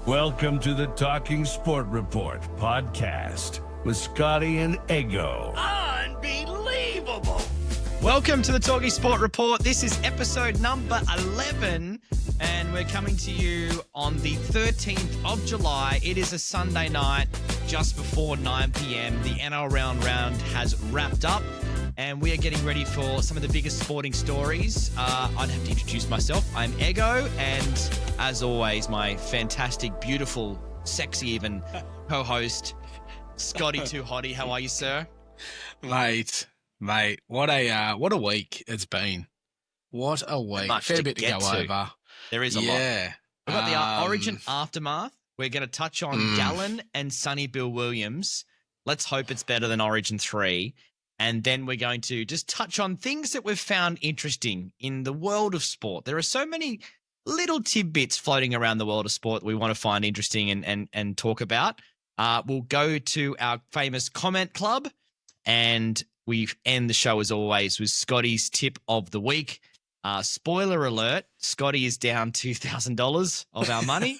Welcome to the Talking Sport Report podcast with Scotty and Eggo. Unbelievable! Welcome to the Talking Sport Report. This is episode number 11, and we're coming to you on the 13th of July. It is a Sunday night, just before 9 p.m. The NRL round has wrapped up, and we are getting ready for some of the biggest sporting stories. I'd have to introduce myself. I'm Eggo, and as always, my fantastic, beautiful, sexy even co-host, Scotty Too Hottie. How are you, sir? Mate, what a week it's been. What a week. Fair bit to go over. There is a lot. We've got the Origin aftermath. We're going to touch on Gallen and Sonny Bill Williams. Let's hope it's better than Origin 3. And then we're going to just touch on things that we've found interesting in the world of sport. There are so many little tidbits floating around the world of sport that we want to find interesting and talk about. We'll go to our famous comment club, and we end the show as always with Scotty's tip of the week. Spoiler alert, Scotty is down $2,000 of our money.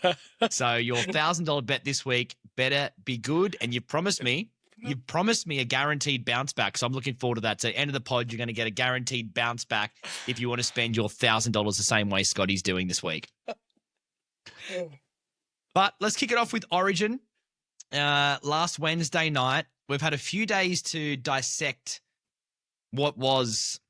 So your $1,000 bet this week better be good. And you've promised me a guaranteed bounce back. So I'm looking forward to that. So end of the pod, you're going to get a guaranteed bounce back if you want to spend your $1,000 the same way Scotty's doing this week. But let's kick it off with Origin. Last Wednesday night, we've had a few days to dissect what was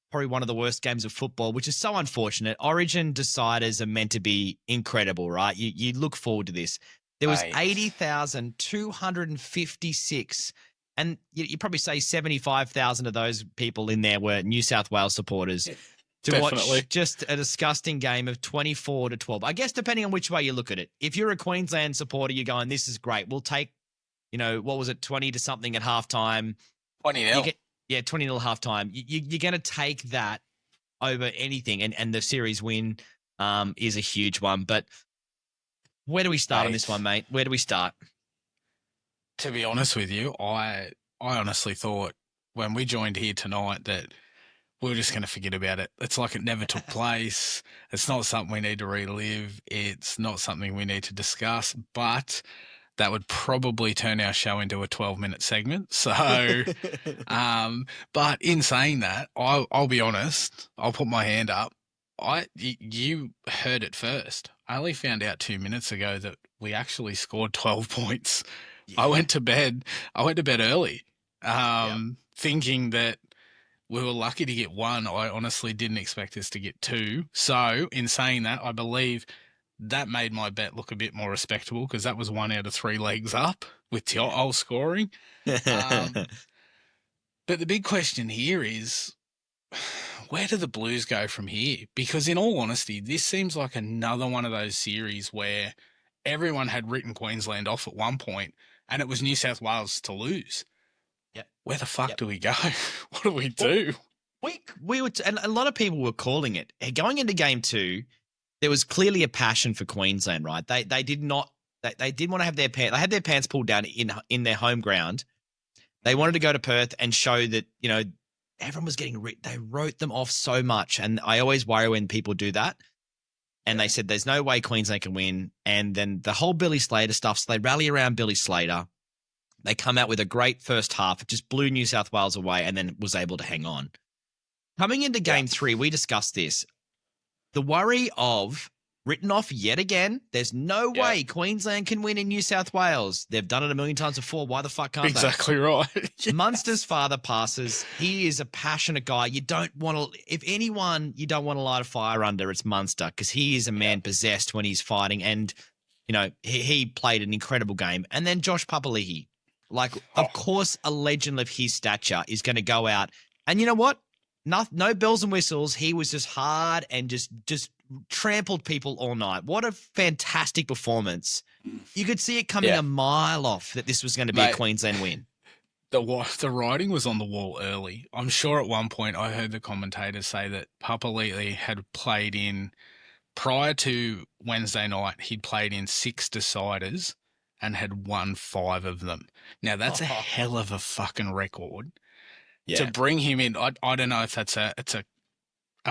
probably one of the worst games of football, which is so unfortunate. Origin deciders are meant to be incredible, right? You look forward to this. There was 80,256, and you probably say 75,000 of those people in there were New South Wales supporters to watch just a disgusting game of 24-12. I guess depending on which way you look at it. If you're a Queensland supporter, you're going, this is great. We'll take, what was it, 20 to something at halftime. 20-0. Yeah, 20-0 at halftime. You're going to take that over anything, and the series win is a huge one. But where do we start on this one, mate? Where do we start? To be honest with you, I honestly thought when we joined here tonight that we were just going to forget about it. It's like it never took place. It's not something we need to relive. It's not something we need to discuss, but that would probably turn our show into a 12-minute segment. So, but in saying that, I'll be honest. I'll put my hand up. You heard it first. I only found out 2 minutes ago that we actually scored 12 points. Yeah. I went to bed early, thinking that we were lucky to get one. I honestly didn't expect us to get two. So in saying that, I believe that made my bet look a bit more respectable because that was 1 out of 3 legs up with Te'o scoring. But the big question here is, where do the Blues go from here? Because in all honesty, this seems like another one of those series where everyone had written Queensland off at one point and it was New South Wales to lose. Yep. Where the fuck do we go? What do we do? We were, and a lot of people were calling it. Going into game 2, there was clearly a passion for Queensland, right? They didn't want to have their pants. They had their pants pulled down in their home ground. They wanted to go to Perth and show that, everyone was getting they wrote them off so much. And I always worry when people do that. And they said, there's no way Queensland can win. And then the whole Billy Slater stuff. So they rally around Billy Slater. They come out with a great first half. It just blew New South Wales away and then was able to hang on. Coming into game 3, we discussed this. The worry of written off yet again. There's no way Queensland can win in New South Wales. They've done it a million times before. Why the fuck can't they? Exactly right. Yes. Munster's father passes. He is a passionate guy. You don't want to, if anyone you don't want to light a fire under, it's Munster because he is a man possessed when he's fighting. And, he played an incredible game. And then Josh Papali'i, of course, a legend of his stature is going to go out. And you know what? No bells and whistles. He was just hard and just trampled people all night. What a fantastic performance. You could see it coming a mile off that this was going to be a Queensland win. The writing was on the wall early. I'm sure at one point I heard the commentators say that Papali'i had played in, prior to Wednesday night, he'd played in 6 deciders and had won 5 of them. Now, that's a hell of a fucking record. Yeah. To bring him in, I don't know if it's a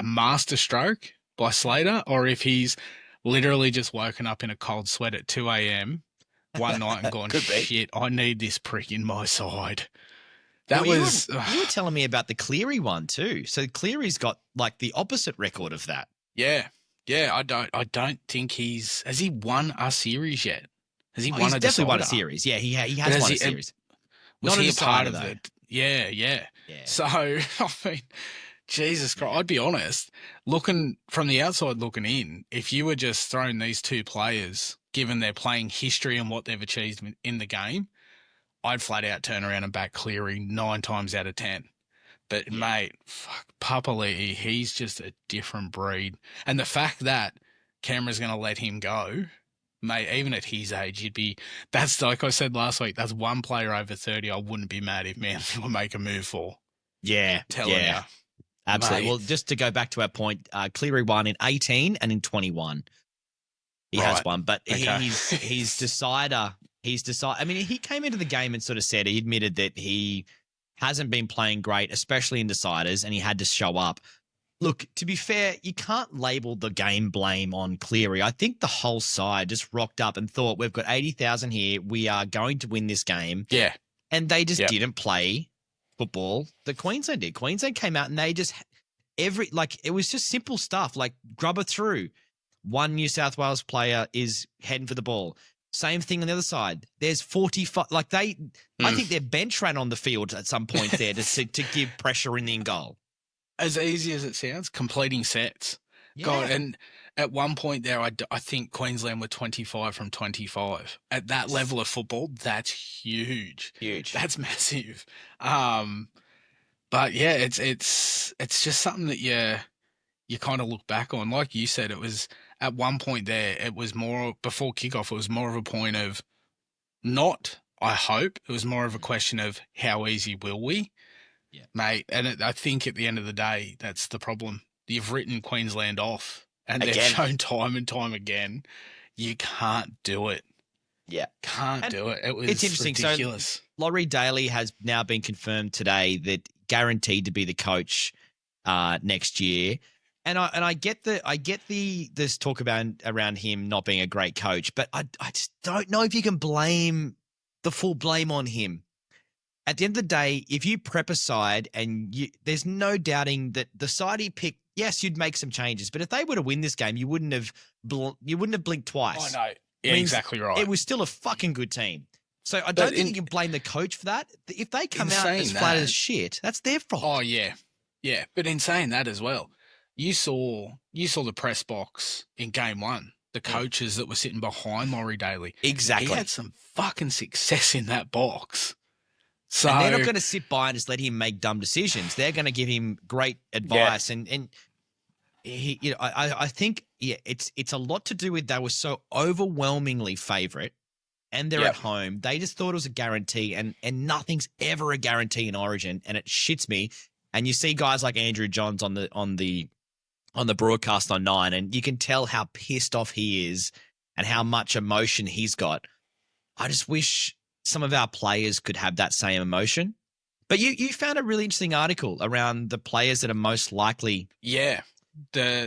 master stroke by Slater or if he's literally just woken up in a cold sweat at 2 a.m. one night and gone, Could be. shit, I need this prick in my side. That Well, was... you were telling me about the Cleary one too. So Cleary's got like the opposite record of that. Yeah. I don't think has he won a series yet? Has he won He's a definitely won a decider? series. Yeah, he has won a series. Was Not he a a part decider, of though. it? Yeah. Yeah. So, I mean, Jesus Christ, I'd be honest, looking from the outside looking in, if you were just throwing these two players, given their playing history and what they've achieved in the game, I'd flat out turn around and back Cleary 9 times out of 10. But, mate, fuck, Papali'i, he's just a different breed. And the fact that Canberra's going to let him go, mate, even at his age, that's like I said last week, that's one player over 30 I wouldn't be mad if Manly would make a move for. Yeah. Telling you. Absolutely. Mate. Well, just to go back to our point, Cleary won in 18 and in 21. He has Right. won, but Okay. he's decider. I mean, he came into the game and sort of said, he admitted that he hasn't been playing great, especially in deciders, and he had to show up. Look, to be fair, you can't label the game blame on Cleary. I think the whole side just rocked up and thought, we've got 80,000 here. We are going to win this game. Yeah. And they just Yep. didn't play football that Queensland did. Queensland came out and they just it was just simple stuff like grubber through. One New South Wales player is heading for the ball. Same thing on the other side. There's 45. Like I think their bench ran on the field at some point there to give pressure in the goal. As easy as it sounds, completing sets. God, and at one point there, I think Queensland were 25 from 25. At that level of football, that's huge. Huge. That's massive. But yeah, it's just something that you kind of look back on. Like you said, it was at one point there, it was more before kickoff. It was more of a point of not. I hope it was more of a question of how easy will we, mate. And I think at the end of the day, that's the problem. You've written Queensland off, and they've shown time and time again you can't do it. Yeah, can't do it. It was it's interesting. ridiculous. So Laurie Daly has now been confirmed today that guaranteed to be the coach next year. And I get this talk about around him not being a great coach, but I just don't know if you can blame the full blame on him. At the end of the day, if you prep a side and there's no doubting that the side he picked, yes, you'd make some changes, but if they were to win this game, you wouldn't have blinked twice. I know. Yeah, exactly right. It was still a fucking good team. So I don't think you can blame the coach for that. If they come out as flat as shit, that's their fault. Oh yeah. Yeah. But in saying that as well, you saw the press box in game one, the coaches that were sitting behind Laurie Daly. Exactly. He had some fucking success in that box. So and they're not going to sit by and just let him make dumb decisions. They're going to give him great advice. And he, I think it's a lot to do with they were so overwhelmingly favourite, and they're at home. They just thought it was a guarantee, and nothing's ever a guarantee in Origin, and it shits me. And you see guys like Andrew Johns on the broadcast on 9, and you can tell how pissed off he is and how much emotion he's got. I just wish some of our players could have that same emotion. But you found a really interesting article around the players that are most likely. Yeah.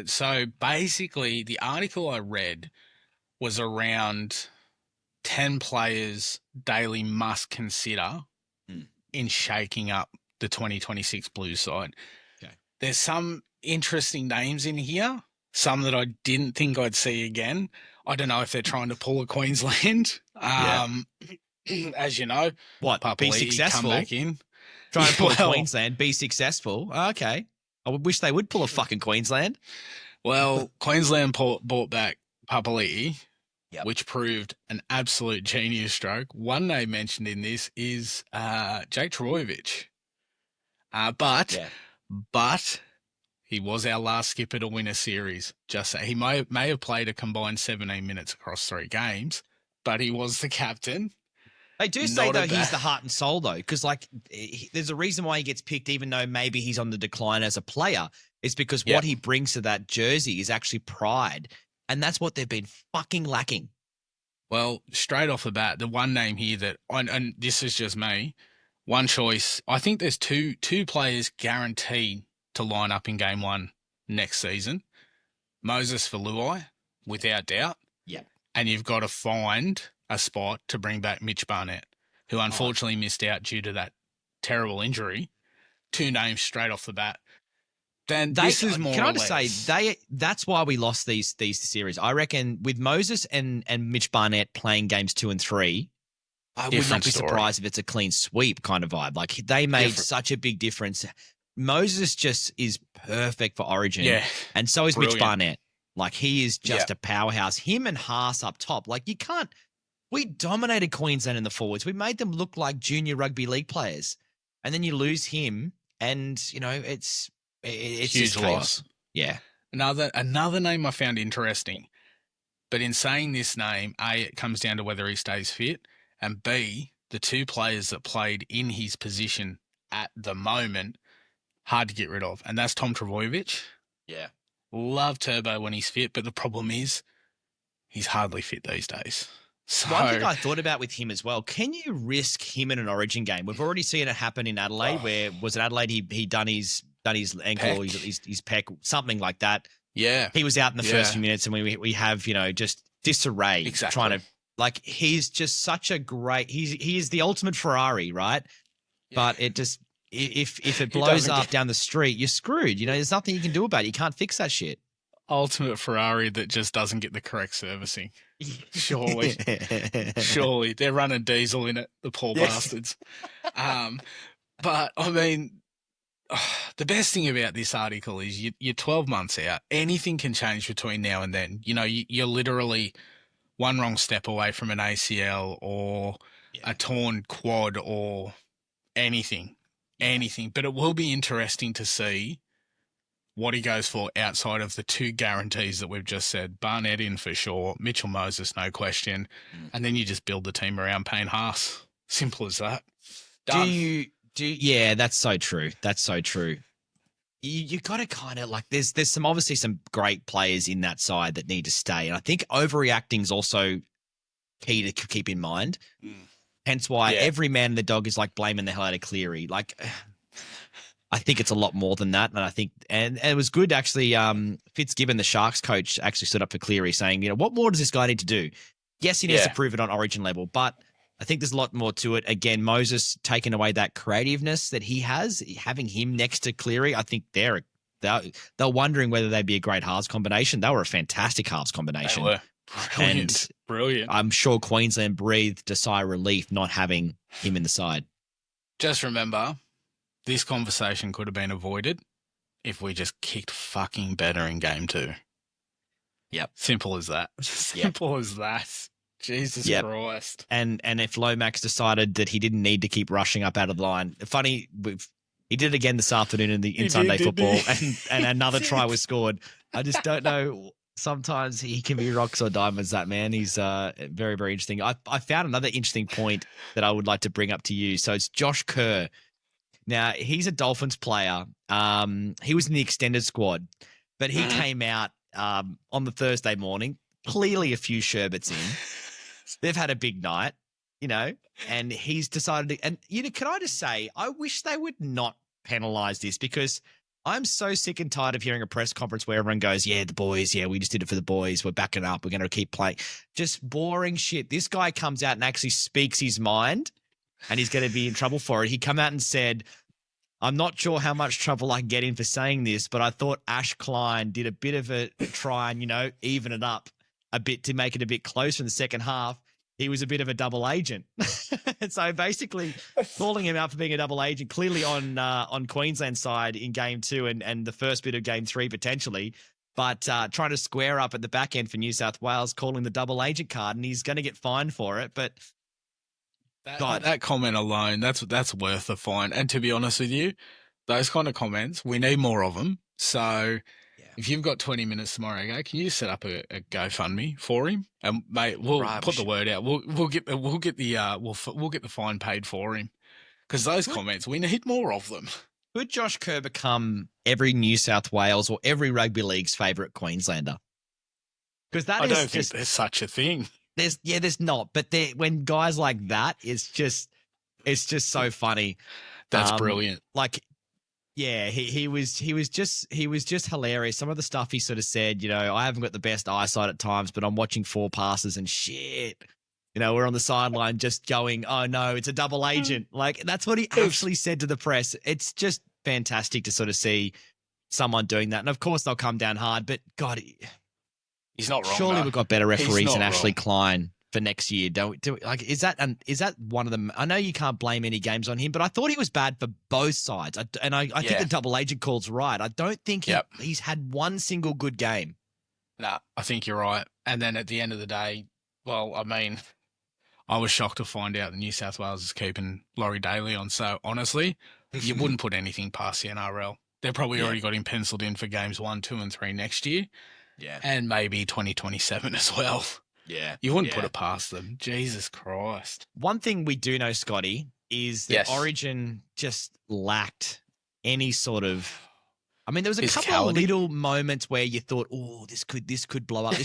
So basically the article I read was around 10 players Daly must consider in shaking up the 2026 Blues side. Okay. There's some interesting names in here, some that I didn't think I'd see again. I don't know if they're trying to pull a Queensland. As you know, Be successful. Come back in. Try and pull a Queensland, be successful. Okay. I would wish they would pull a fucking Queensland. Well, Queensland brought back Papali'i, which proved an absolute genius stroke. One name mentioned in this is Jake Trbojevic. But he was our last skipper to win a series. Just he may have played a combined 17 minutes across 3 games, but he was the captain. They do say, though, he's the heart and soul, though, because, there's a reason why he gets picked, even though maybe he's on the decline as a player. It's because what he brings to that jersey is actually pride, and that's what they've been fucking lacking. Well, straight off the bat, the one name here that, and this is just me, one choice, I think there's two players guaranteed to line up in game 1 next season. Moses Faluai, without doubt. Yeah. And you've got to find a spot to bring back Mitch Barnett, who unfortunately missed out due to that terrible injury. 2 names straight off the bat. Then this is more. Can or I just less, say that's why we lost these series. I reckon with Moses and Mitch Barnett playing games 2 and 3, I would not Different be story. surprised if it's a clean sweep kind of vibe. Like they made such a big difference. Moses just is perfect for Origin. Yeah. And so is Brilliant. Mitch Barnett. Like he is just a powerhouse. Him and Haas up top. Like you can't. We dominated Queensland in the forwards. We made them look like junior rugby league players. And then you lose him, and you know it's Huge just chaos. loss. Yeah. Another name I found interesting, but in saying this name, A, it comes down to whether he stays fit, and B, the 2 players that played in his position at the moment, hard to get rid of, and that's Tom Trbojevic. Yeah. Love Turbo when he's fit, but the problem is he's hardly fit these days. So, One thing I thought about with him as well, can you risk him in an Origin game? We've already seen it happen in Adelaide, where was it Adelaide? He done his ankle, or his pec, something like that. yeah, He was out in the first few minutes, and we have just disarray. Exactly. Trying to he's just such a great. He is the ultimate Ferrari, right? But it just if it blows doesn't up get- down the street, you're screwed. There's nothing you can do about it. You can't fix that shit. ultimate Ferrari that just doesn't get the correct servicing. Surely. Surely. They're running diesel in it, the poor bastards. But, I mean, the best thing about this article is you're 12 months out. Anything can change between now and then. You're literally one wrong step away from an ACL or a torn quad or anything. But it will be interesting to see what he goes for outside of the 2 guarantees that we've just said. Barnett in for sure, Mitchell Moses, no question. And then you just build the team around Payne Haas. Simple as that. Done. Yeah, that's so true. That's so true. You got to kind of there's obviously some great players in that side that need to stay. And I think overreacting is also key to keep in mind. Hence why every man and the dog is blaming the hell out of Cleary. I think it's a lot more than that. And I think, and it was good actually. Fitzgibbon, the Sharks coach, actually stood up for Cleary saying, what more does this guy need to do? Yes, he needs to prove it on Origin level, but I think there's a lot more to it. Again, Moses taking away that creativeness that he has, having him next to Cleary, I think they're wondering whether they'd be a great halves combination. They were a fantastic halves combination. They were. Brilliant. I'm sure Queensland breathed a sigh of relief not having him in the side. Just remember, this conversation could have been avoided if we just kicked fucking better in game 2. Yep. Simple as that. Simple as that. Jesus Christ. And if Lomax decided that he didn't need to keep rushing up out of the line. Funny, he did it again this afternoon in Sunday football, and another try was scored. I just don't know. Sometimes he can be rocks or diamonds, that man. He's very, very interesting. I found another interesting point that I would like to bring up to you. So it's Josh Kerr. Now, he's a Dolphins player. He was in the extended squad, but he came out on the Thursday morning, clearly a few sherbets in. They've had a big night, and he's decided to – and, can I just say, I wish they would not penalise this, because I'm so sick and tired of hearing a press conference where everyone goes, the boys, we just did it for the boys. We're backing up. We're going to keep playing. Just boring shit. This guy comes out and actually speaks his mind, and he's going to be in trouble for it. He come out and said, I'm not sure how much trouble I can get in for saying this, but I thought Ash Klein did a bit of a try and, even it up a bit to make it a bit closer in the second half. He was a bit of a double agent. And so basically calling him out for being a double agent, clearly on Queensland's side in game 2 and the first bit of game 3 potentially, but trying to square up at the back end for New South Wales, calling the double agent card, and he's going to get fined for it. But that comment alone, that's worth a fine. And to be honest with you, those kind of comments, we need more of them. So if you've got 20 minutes tomorrow, can you just set up a GoFundMe for him? And mate, we'll put the word out. We'll get the fine paid for him, because those comments, we need more of them. Could Josh Kerr become every New South Wales or every rugby league's favourite Queenslander? Because I don't think there's such a thing. There's not. But when guys like that, it's just so funny. That's brilliant. Yeah, he was just hilarious. Some of the stuff he sort of said, I haven't got the best eyesight at times, but I'm watching 4 passes and shit. We're on the sideline just going, oh no, it's a double agent. Like that's what he actually said to the press. It's just fantastic to sort of see someone doing that. And of course they'll come down hard, but God, he's not wrong. Surely we've got better referees than Ashley wrong. Klein for next year. Is that one of them? I know you can't blame any games on him, but I thought he was bad for both sides. I think the double agent call's right. I don't think he's had one single good game. No, I think you're right. And then at the end of the day, well, I mean, I was shocked to find out that New South Wales is keeping Laurie Daly on. So honestly, you wouldn't put anything past the NRL. They've probably already got him penciled in for games 1, 2, and 3 next year. Yeah. And maybe 2027 as well. Yeah. You wouldn't put it past them. Jesus Christ. One thing we do know, Scotty, is that Origin just lacked any sort of. I mean, there was a couple of little moments where you thought, "Oh, this could blow up."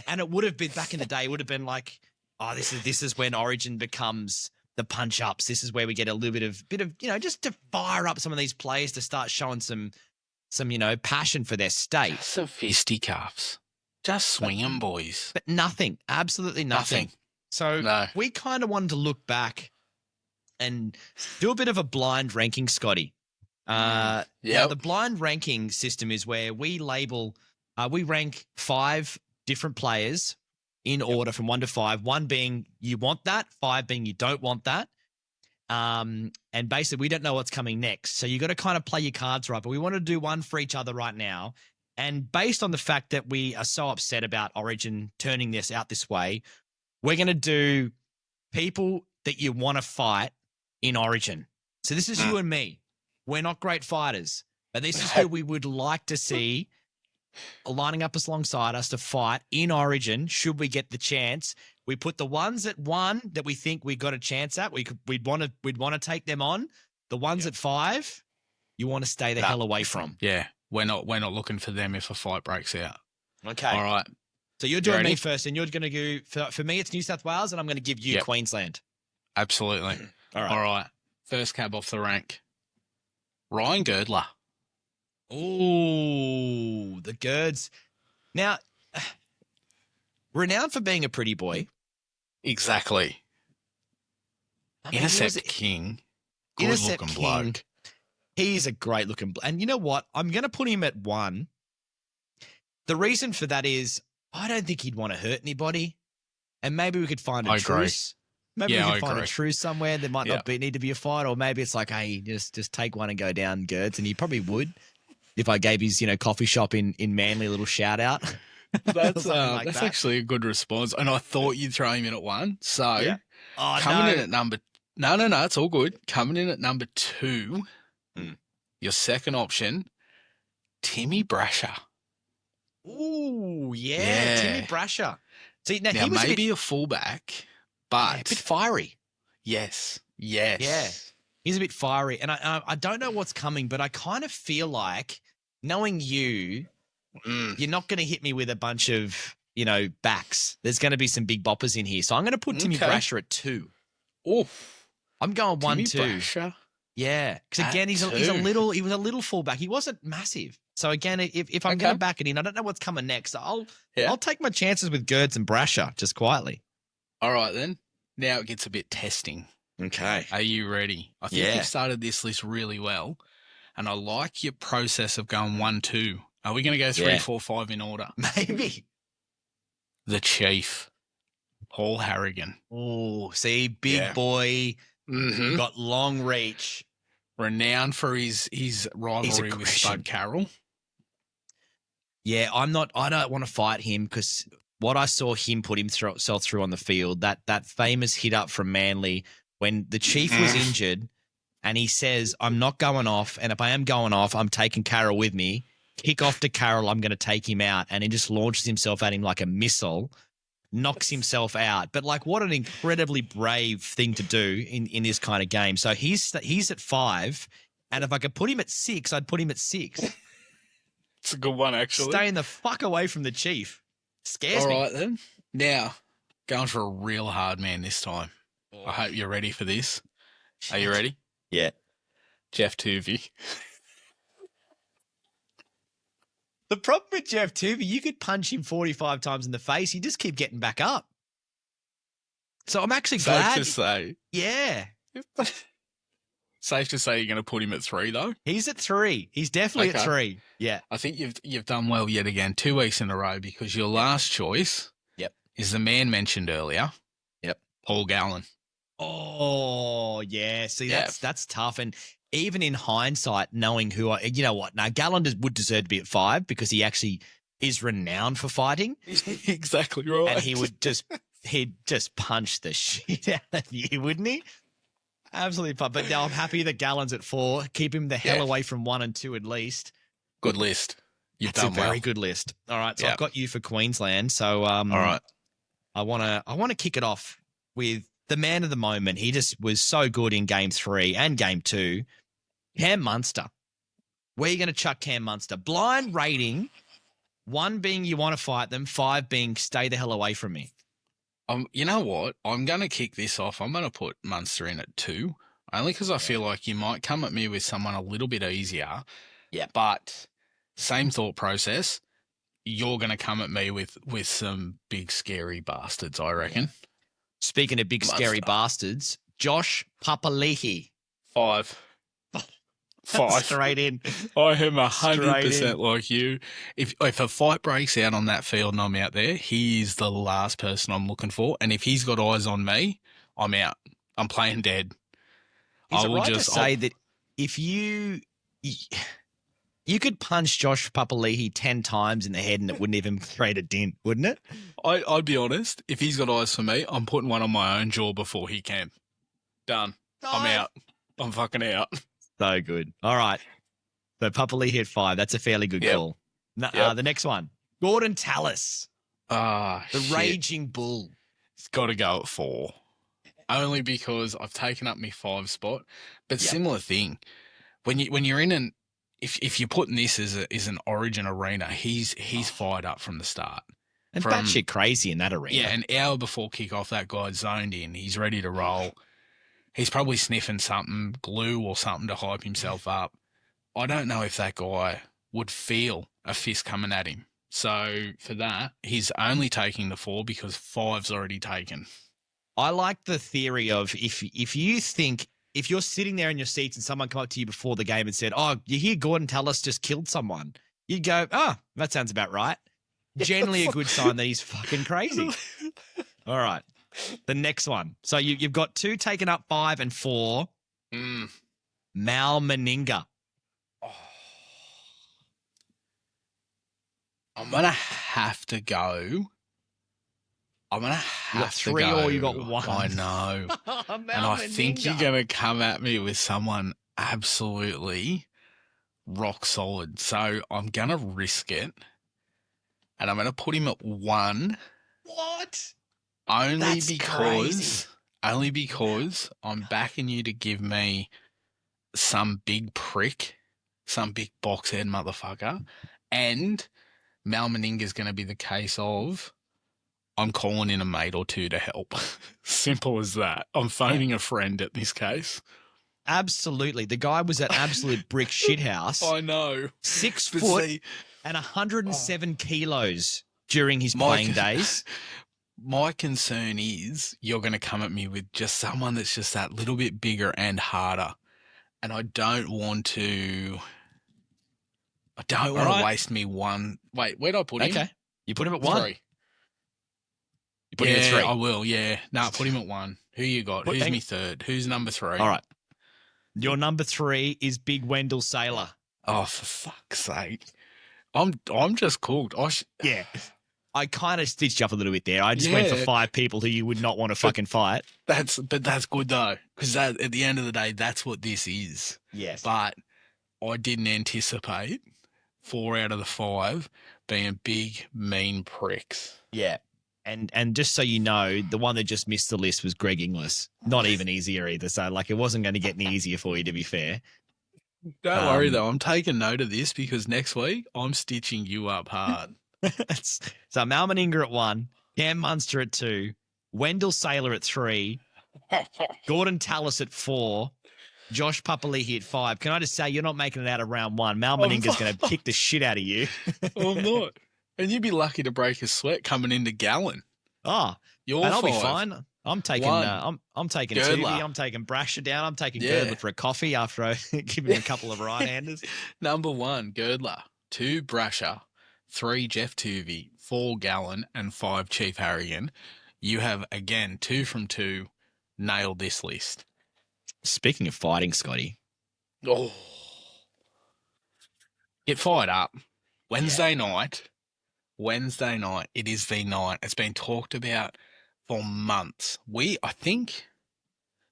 And it would have been back in the day. It would have been like, "Oh, this is when Origin becomes the punch ups. This is where we get a little bit of just to fire up some of these players to start showing some passion for their state." Some fisticuffs. Just swing 'em, boys. But nothing. Absolutely nothing. So we kind of wanted to look back and do a bit of a blind ranking, Scotty. Now the blind ranking system is where we rank 5 different players in order from 1 to 5. 1 being you want that, 5 being you don't want that. And basically we don't know what's coming next. So you got to kind of play your cards right. But we want to do one for each other right now. And based on the fact that we are so upset about Origin turning this out this way, we're going to do people that you want to fight in Origin. So this is you and me. We're not great fighters, but this is who we would like to see lining up alongside us to fight in Origin should we get the chance. We put the ones at 1 that we think we got a chance at. We'd want to take them on. The ones at 5, you want to stay the hell away from. Yeah. We're not looking for them if a fight breaks out. Okay. All right. So you're doing me first, and you're going to go for me. It's New South Wales, and I'm going to give you Queensland. Absolutely. All right. First cab off the rank. Ryan Girdler. Ooh, the Girds. Now, renowned for being a pretty boy. Exactly. Intercept King. Good looking bloke. He's a great looking, and you know what? I'm going to put him at 1. The reason for that is I don't think he'd want to hurt anybody, and maybe we could find a truce. Maybe we could find a truce somewhere. There might not need to be a fight, or maybe it's like, hey, just take one and go down, Gertz, and he probably would if I gave his coffee shop in Manly a little shout out. That's actually a good response, and I thought you'd throw him in at 1. So coming in at number. No, it's all good. Coming in at number 2. Your second option, Timmy Brasher. Ooh, yeah. Timmy Brasher. See, now he was maybe a fullback, but a bit fiery. Yes. Yeah, he's a bit fiery, and I don't know what's coming, but I kind of feel like knowing you're not going to hit me with a bunch of backs. There's going to be some big boppers in here, so I'm going to put Timmy Brasher at 2. Oof. I'm going 1, 2. Brasher. Yeah, because again, he was a little fullback. He wasn't massive. So again, if I'm going to back it in, I don't know what's coming next. So I'll take my chances with Gertz and Brasher just quietly. All right then. Now it gets a bit testing. Okay. Are you ready? I think you've started this list really well, and I like your process of going 1, 2. Are we going to go 3, 4, 5 in order? Maybe. The Chief, Paul Harrigan. Oh, see, big boy. Mm-hmm. Got long reach. Renowned for his rivalry with Spud Carroll. Yeah, I don't want to fight him because what I saw him put himself through on the field, that famous hit up from Manly when the Chief was injured and he says, I'm not going off, and if I am going off, I'm taking Carroll with me. Kick off to Carroll, I'm going to take him out. And he just launches himself at him like a missile. Knocks himself out. But what an incredibly brave thing to do in this kind of game. So he's at 5, and if I could put him at 6, I'd put him at 6. It's a good one, actually. Staying the fuck away from the Chief. Scares me. All right, then. Now, going for a real hard man this time. I hope you're ready for this. Are you ready? Yeah. Jeff Tuvey. The problem with Jeff Tuvey, you could punch him 45 times in the face. He just keep getting back up. So I'm actually glad. Safe to say. Yeah. Safe to say you're going to put him at 3, though. He's at 3. He's definitely at 3. Yeah. I think you've done well yet again, 2 weeks in a row, because your last choice is the man mentioned earlier. Yep. Paul Gallen. Oh, yeah. See, that's tough. And even in hindsight, knowing you know what? Now, Gallen would deserve to be at 5 because he actually is renowned for fighting. Exactly right. And he'd just punch the shit out of you, wouldn't he? Absolutely. But now I'm happy that Gallen's at 4. Keep him the hell away from 1 and 2 at least. Good list. You've That's done a very well. good list. All right, so I've got you for Queensland. So all right. I wanna kick it off with the man of the moment. He just was so good in game 3 and game 2. Cam Munster. Where are you going to chuck Cam Munster? Blind rating, 1 being you want to fight them, 5 being stay the hell away from me. You know what? I'm going to kick this off. I'm going to put Munster in at 2, only because I feel like you might come at me with someone a little bit easier. Yeah. But same thought process. You're going to come at me with some big scary bastards, I reckon. Speaking of big scary bastards, Josh Papali'i. 5. 5. Straight in. I am 100% like you. If a fight breaks out on that field and I'm out there, he is the last person I'm looking for. And if he's got eyes on me, I'm out. I'm playing dead. Is it right to say that if you could punch Josh Papali'i 10 times in the head and it wouldn't even create a dent, wouldn't it? I'd be honest. If he's got eyes for me, I'm putting one on my own jaw before he can. Done. I'm out. I'm fucking out. So good. All right. So Papali'i at 5. That's a fairly good call. The next one. Gordon Tallis. The Raging Bull. It's got to go at 4. Only because I've taken up my 5 spot. But similar thing. When you're in if you're putting this as an Origin arena, he's fired up from the start. And batshit crazy in that arena. Yeah, an hour before kickoff, that guy's zoned in. He's ready to roll. He's probably sniffing something, glue or something to hype himself up. I don't know if that guy would feel a fist coming at him. So for that, he's only taking the 4 because 5's already taken. I like the theory of if you're sitting there in your seats and someone come up to you before the game and said, "Oh, you hear Gordon Tallis just killed someone," you'd go, "Oh, that sounds about right." Generally a good sign that he's fucking crazy. All right. The next one. So you've got 2 taken up, 5 and 4. Mal Meninga. I'm going to have to go. I'm going to have to go. You got 3 or you got 1? I know. And I think you're going to come at me with someone absolutely rock solid. So I'm going to risk it. And I'm going to put him at 1. What? Only because I'm backing you to give me some big prick, some big box head motherfucker. And Mal Meninga's going to be the case of I'm calling in a mate or 2 to help. Simple as that. I'm phoning a friend at this case. Absolutely. The guy was at absolute brick shithouse. I know. 6 foot and 107 kilos during his playing days. My concern is you're going to come at me with just someone that's just that little bit bigger and harder. And I don't want to waste me 1. Wait, where'd I put him? Okay. You put him at 1? 3. You put him at 3? I will, yeah. No, put him at 1. Who you got? Who's me 3rd? Who's number 3? All right. Your number 3 is Big Wendell Saylor. Oh, for fuck's sake. I'm just cooked. Yeah. I kind of stitched you up a little bit there. I just went for 5 people who you would not want to fucking fight. That's good though, because at the end of the day, that's what this is. Yes. But I didn't anticipate 4 out of the 5 being big, mean pricks. Yeah. And just so you know, the one that just missed the list was Greg Inglis. Not even easier either. So, like, it wasn't going to get any easier for you, to be fair. Don't worry, though. I'm taking note of this because next week I'm stitching you up hard. So, Mal Meninga at 1, Cam Munster at 2, Wendell Saylor at 3, Gordon Tallis at 4, Josh Papali hit 5. Can I just say you're not making it out of round 1? Mal Meninga's going to kick the shit out of you. I'm not. And you'd be lucky to break a sweat coming into Gallen. Oh, You're and I'll 5. be fine. I'm taking I'm taking Girdler. Tuvey, I'm taking Brasher down, I'm taking Yeah. Girdler for a coffee after I give him a couple of right-handers. Number 1, Girdler. 2, Brasher. 3, Jeff Tuvey. 4, Gallen. And 5, Chief Harrigan. You have, again, 2 from 2, nailed this list. Speaking of fighting, Scotty. Oh. Get fired up. Wednesday night. It is the night. It's been talked about for months. I think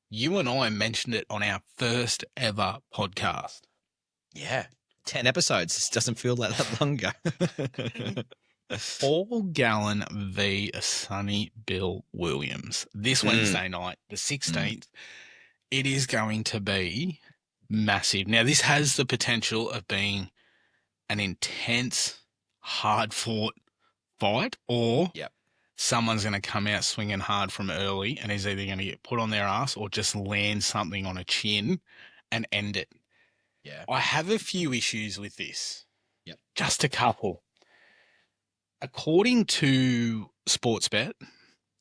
you and I mentioned it on our first ever podcast. Yeah. 10 episodes. This doesn't feel like that long ago. Paul Gallen v. Sonny Bill Williams. This Wednesday night, the 16th, it is going to be massive. Now, this has the potential of being an intense, hard-fought fight, or someone's going to come out swinging hard from early and is either going to get put on their ass or just land something on a chin and end it. Yeah. I have a few issues with this. Yep. Just a couple. According to Sportsbet,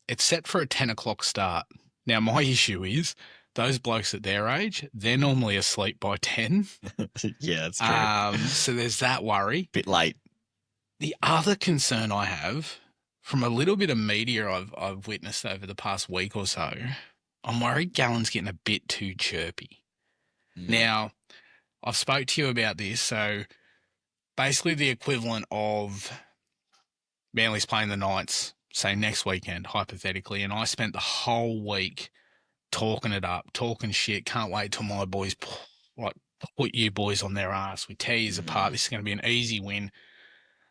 it's set for a 10 o'clock start. Now, my issue is those blokes at their age, they're normally asleep by 10. Yeah, that's true. So there's that worry. Bit late. The other concern I have from a little bit of media I've witnessed over the past week or so, I'm worried Gallen's getting a bit too chirpy. Now, I've spoke to you about this. So basically the equivalent of Manly's playing the Knights, say next weekend, hypothetically, and I spent the whole week talking it up, talking shit. Can't wait till my boys put you boys on their ass. We tear you apart. This is going to be an easy win.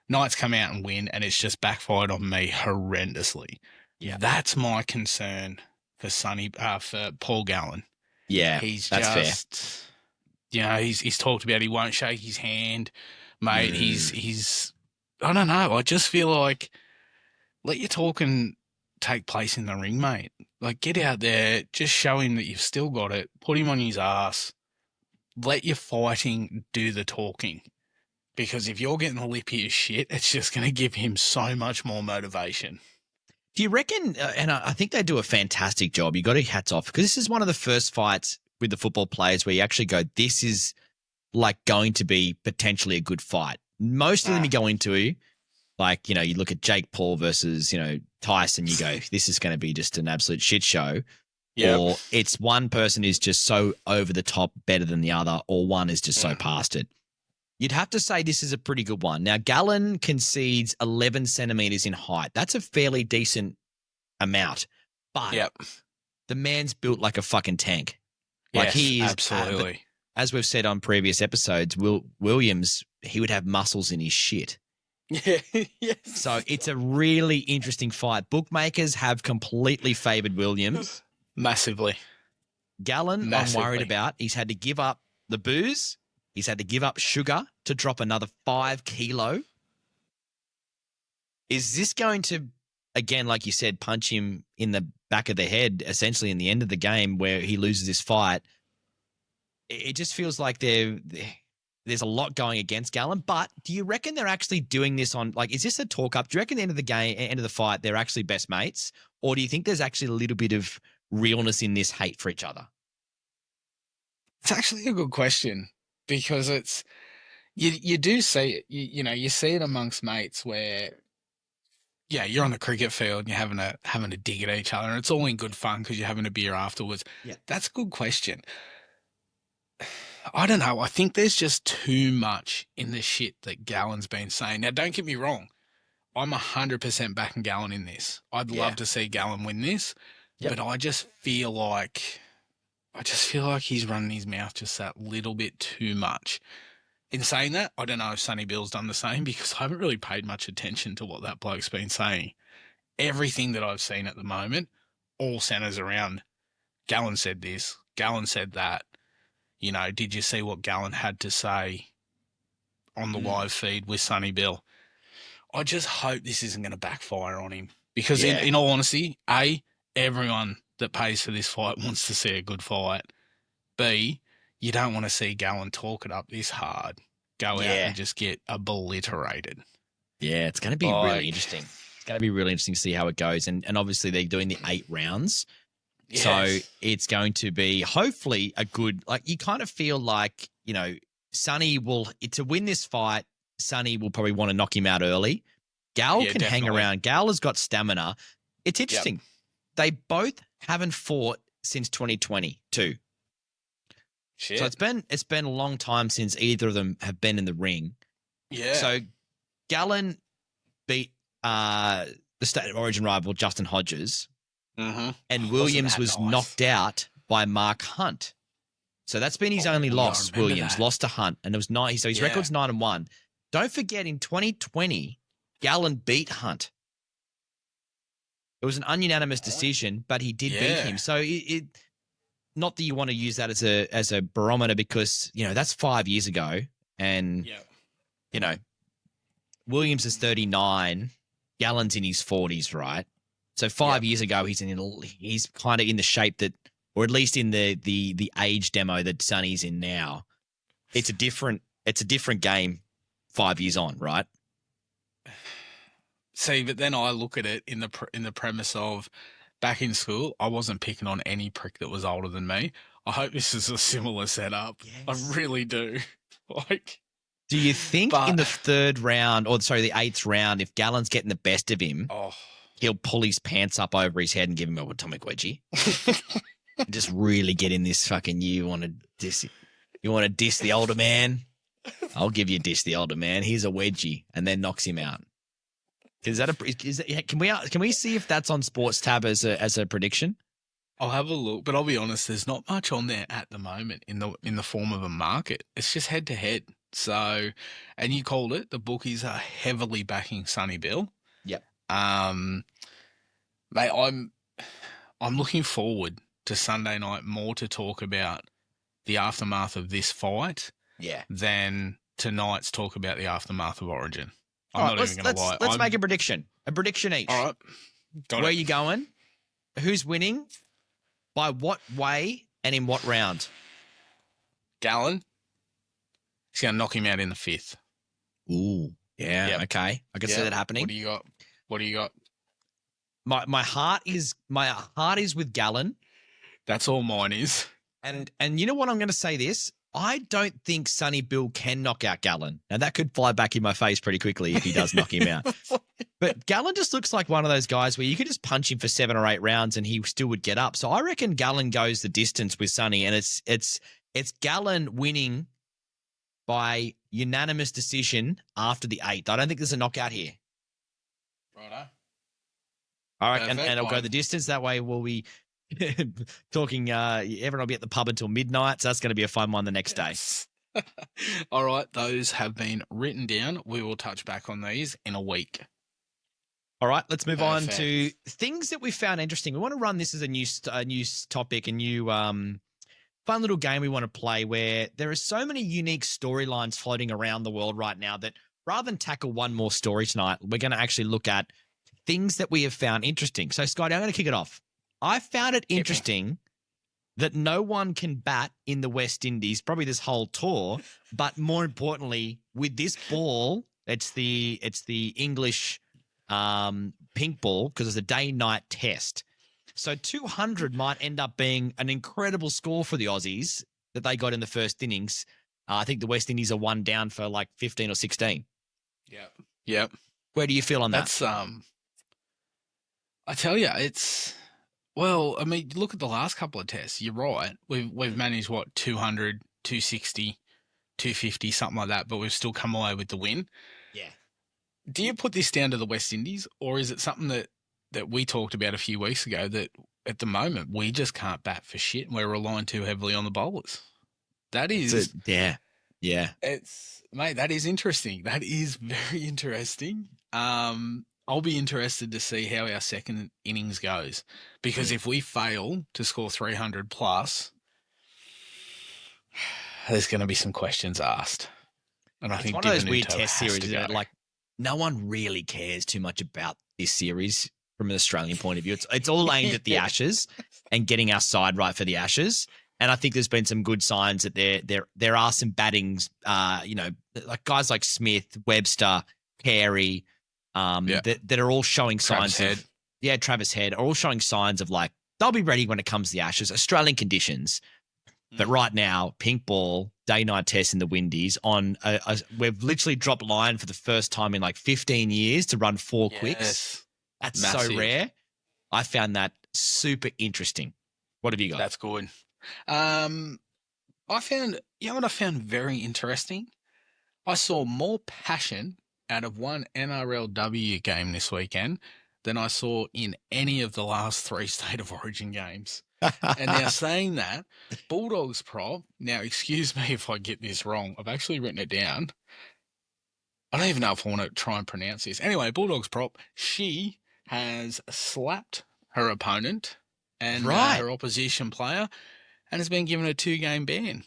Knights come out and win, and it's just backfired on me horrendously. Yeah, that's my concern for for Paul Gallen. Yeah, he's that's just, fair. You know, he's talked about he won't shake his hand, mate. He's I don't know. I just feel like let your talking take place in the ring, mate. Like, get out there, just show him that you've still got it. Put him on his ass. Let your fighting do the talking. Because if you're getting lippy as shit, it's just going to give him so much more motivation. Do you reckon, and I think they do a fantastic job, you got to hats off, because this is one of the first fights with the football players where you actually go, this is like going to be potentially a good fight. Most of them you go into, like, you know, you look at Jake Paul versus, you know, Tyson, you go, this is going to be just an absolute shit show. Yep. Or it's one person is just so over the top better than the other, or one is just so past it. You'd have to say this is a pretty good one. Now, Gallen concedes 11 centimetres in height. That's a fairly decent amount. But the man's built like a fucking tank. Like, yes, he is absolutely. As we've said on previous episodes, Williams, he would have muscles in his shit. Yeah, yes. So it's a really interesting fight. Bookmakers have completely favoured Williams. Massively. Gallen, I'm worried about. He's had to give up the booze. He's had to give up sugar to drop another 5 kilo. Is this going to, again, like you said, punch him in the back of the head, essentially in the end of the game where he loses this fight? It just feels like there's a lot going against Gallen. But do you reckon they're actually doing this on, like, is this a talk up? Do you reckon at the end of the game, end of the fight, they're actually best mates? Or do you think there's actually a little bit of realness in this hate for each other? It's actually a good question. Because it's, you do see it, you see it amongst mates where, you're on the cricket field and you're having a dig at each other and it's all in good fun because you're having a beer afterwards. Yeah. That's a good question. I don't know. I think there's just too much in the shit that Gallen's been saying. Now, don't get me wrong. I'm 100% backing Gallen in this. I'd love to see Gallen win this, but I just feel like he's running his mouth just that little bit too much. In saying that, I don't know if Sonny Bill's done the same because I haven't really paid much attention to what that bloke's been saying. Everything that I've seen at the moment all centres around Gallen said this, Gallen said that. You know, did you see what Gallen had to say on the live feed with Sonny Bill? I just hope this isn't going to backfire on him because in all honesty, A, everyone that pays for this fight wants to see a good fight. B, you don't want to see Gallen talk it up this hard, go out and just get obliterated. Yeah, it's going to be really interesting. It's going to be really interesting to see how it goes. And obviously they're doing the 8 rounds. Yes. So it's going to be hopefully a good, like you kind of feel like, you know, Sonny will, to win this fight, Sonny will probably want to knock him out early. Gal can hang around. Gal has got stamina. It's interesting. Yep. They both haven't fought since 2022. Shit. So it's been a long time since either of them have been in the ring. Yeah. So Gallen beat the State of Origin rival Justin Hodges, and Williams was knocked out by Mark Hunt. So that's been his only loss. Williams lost to Hunt, and it was 9. So his record's 9-1. Don't forget, in 2020, Gallen beat Hunt. It was an ununanimous decision, but he did beat him. So it not that you want to use that as a barometer, because you know that's 5 years ago, and you know Williams is 39, Gallen's in his 40s, right? So 5 years ago, he's kind of in the shape that, or at least in the age demo that Sonny's in now. It's a different game 5 years on, right? See, but then I look at it in the premise of back in school, I wasn't picking on any prick that was older than me. I hope this is a similar setup. Yes. I really do. Do you think in the 8th round, if Gallen's getting the best of him, he'll pull his pants up over his head and give him a atomic wedgie? Just really get in this fucking, you want to diss the older man? I'll give you a diss the older man. Here's a wedgie, and then knocks him out. Can we see if that's on Sports Tab as a prediction? I'll have a look, but I'll be honest, there's not much on there at the moment in the form of a market. It's just head to head. So, and you called it, the bookies are heavily backing Sonny Bill. Yep. Mate, I'm looking forward to Sunday night more to talk about the aftermath of this fight. Yeah. Than tonight's talk about the aftermath of Origin. I'm not even going to lie. Let's make a prediction. A prediction each. All right. Where are you going? Who's winning? By what way and in what round? Gallen. He's going to knock him out in the 5th. Ooh. Yeah. Yep. Okay. I can see that happening. What do you got? My heart is with Gallen. That's all mine is. And you know what? I'm going to say this. I don't think Sonny Bill can knock out Gallen. Now, that could fly back in my face pretty quickly if he does knock him out. But Gallen just looks like one of those guys where you could just punch him for 7 or 8 rounds and he still would get up. So I reckon Gallen goes the distance with Sonny, and it's Gallen winning by unanimous decision after the 8th. I don't think there's a knockout here. Righto. All right, and it'll go the distance. That way we'll be talking, everyone will be at the pub until midnight, so that's going to be a fun one the next day. All right, those have been written down. We will touch back on these in a week. All right, let's move on to things that we found interesting. We want to run this as a new topic, a new fun little game we want to play where there are so many unique storylines floating around the world right now that rather than tackle one more story tonight, we're going to actually look at things that we have found interesting. So, Scotty, I'm going to kick it off. I found it interesting that no one can bat in the West Indies, probably this whole tour, but more importantly, with this ball, it's the English pink ball because it's a day-night test. So 200 might end up being an incredible score for the Aussies that they got in the first innings. I think the West Indies are 1 down for like 15 or 16. Yep. Where do you feel on that? That's I tell you, it's. Well, I mean, look at the last couple of tests. You're right. We've managed, 200, 260, 250, something like that, but we've still come away with the win. Yeah. Do you put this down to the West Indies, or is it something that we talked about a few weeks ago that at the moment we just can't bat for shit and we're relying too heavily on the bowlers? That is... Yeah. Mate, that is interesting. That is very interesting. I'll be interested to see how our second innings goes, because if we fail to score 300 plus, there's going to be some questions asked. And I think one of those weird test series that like no one really cares too much about this series from an Australian point of view. It's all aimed at the Ashes and getting our side right for the Ashes. And I think there's been some good signs that there are some battings, like guys like Smith, Webster, Carey, that are all showing signs of Travis Head are all showing signs of like they'll be ready when it comes to the Ashes, Australian conditions. But right now, pink ball, day-night test in the Windies on we've literally dropped line for the first time in like 15 years to run 4 quicks. That's massive. So rare. I found that super interesting. What have you got? That's good. I found what I found very interesting? I saw more passion out of one NRLW game this weekend than I saw in any of the last 3 State of Origin games. And now saying that, Bulldogs prop, now excuse me if I get this wrong, I've actually written it down. I don't even know if I want to try and pronounce this. Anyway, Bulldogs prop, she has slapped her opponent and her opposition player and has been given a 2-game ban.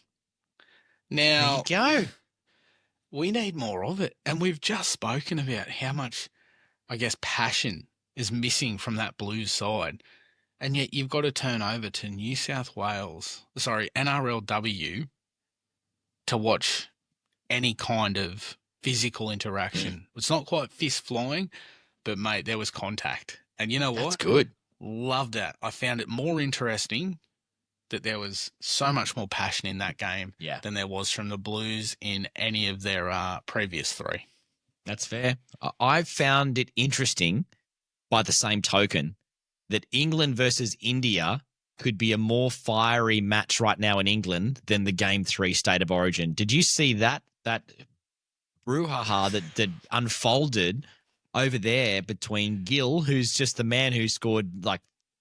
Now, there you go. We need more of it. And we've just spoken about how much, I guess, passion is missing from that Blues side. And yet you've got to turn over to NRLW to watch any kind of physical interaction. It's not quite fist flying, but, mate, there was contact. And you know what? That's good. Loved that. I found it more interesting that there was so much more passion in that game than there was from the Blues in any of their previous 3. That's fair. I found it interesting by the same token that England versus India could be a more fiery match right now in England than the Game 3 State of Origin. Did you see that brouhaha that unfolded over there between Gill, who's just the man who scored like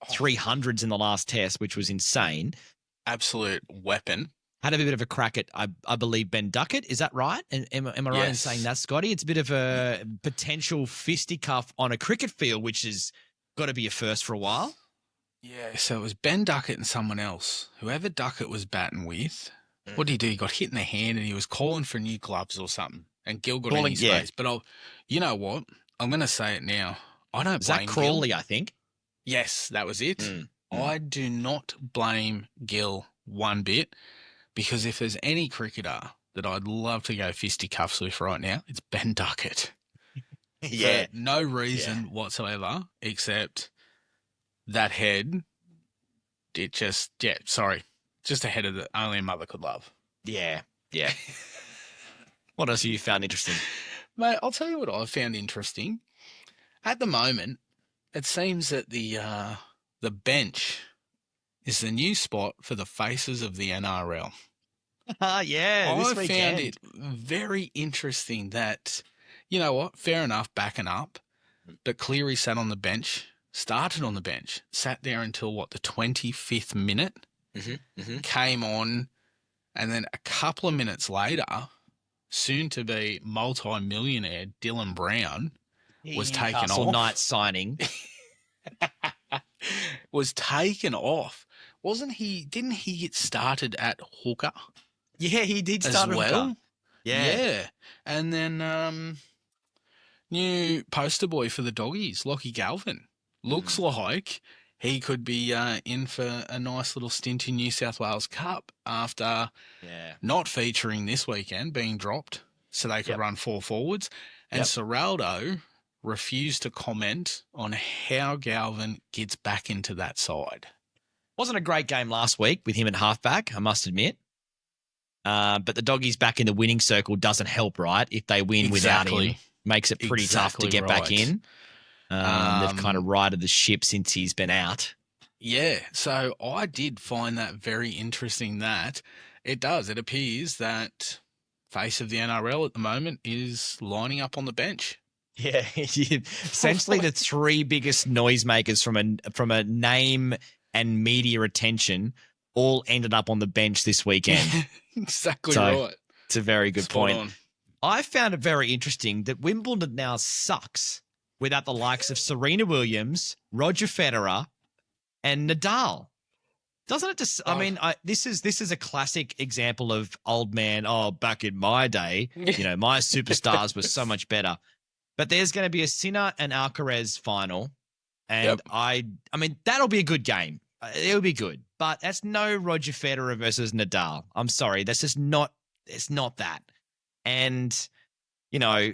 300s in the last test, which was insane. Absolute weapon. Had a bit of a crack at, I believe, Ben Duckett. Is that right? Am I right in saying that, Scotty? It's a bit of a potential fisticuff on a cricket field, which has got to be a first for a while. Yeah, so it was Ben Duckett and someone else. Whoever Duckett was batting with, what did he do? He got hit in the hand and he was calling for new gloves or something. And Gill got in his face. But you know what? I'm going to say it now. I don't blame Zach Crawley, Gill. I think. Yes, that was it. I do not blame Gill one bit, because if there's any cricketer that I'd love to go fisticuffs with right now, it's Ben Duckett. For no reason whatsoever, except that head, just a head that only a mother could love. Yeah. What else have you found interesting? Mate, I'll tell you what I found interesting. At the moment, it seems that the bench is the new spot for the faces of the NRL. I found it very interesting that, you know what, fair enough, backing up, but Cleary started on the bench, sat there until, the 25th minute, came on, and then a couple of minutes later, soon-to-be multi-millionaire Dylan Brown was taken off. Night signing. Was taken off. Didn't he get started at hooker? Yeah, he did start as well. Hooker. Yeah. And then new poster boy for the Doggies, Lockie Galvin. Looks like he could be in for a nice little stint in New South Wales Cup after not featuring this weekend, being dropped so they could run 4 forwards. And Serraldo refused to comment on how Galvin gets back into that side. Wasn't a great game last week with him at halfback, I must admit. But the Doggies back in the winning circle doesn't help, right? If they win without him, makes it pretty tough to get back in. They've kind of righted the ship since he's been out. Yeah, so I did find that very interesting that it appears that face of the NRL at the moment is lining up on the bench. Yeah, essentially the 3 biggest noisemakers from a name and media attention all ended up on the bench this weekend. Exactly right. It's a very good Spot point. on. I found it very interesting that Wimbledon now sucks without the likes of Serena Williams, Roger Federer, and Nadal. Doesn't it just? I mean, this is a classic example of old man. Oh, back in my day, my superstars were so much better. But there's going to be a Sinner and Alcaraz final, and I mean that'll be a good game. it would be good. But that's no Roger Federer versus Nadal. I'm sorry. That's just not, it's not that. And, you know,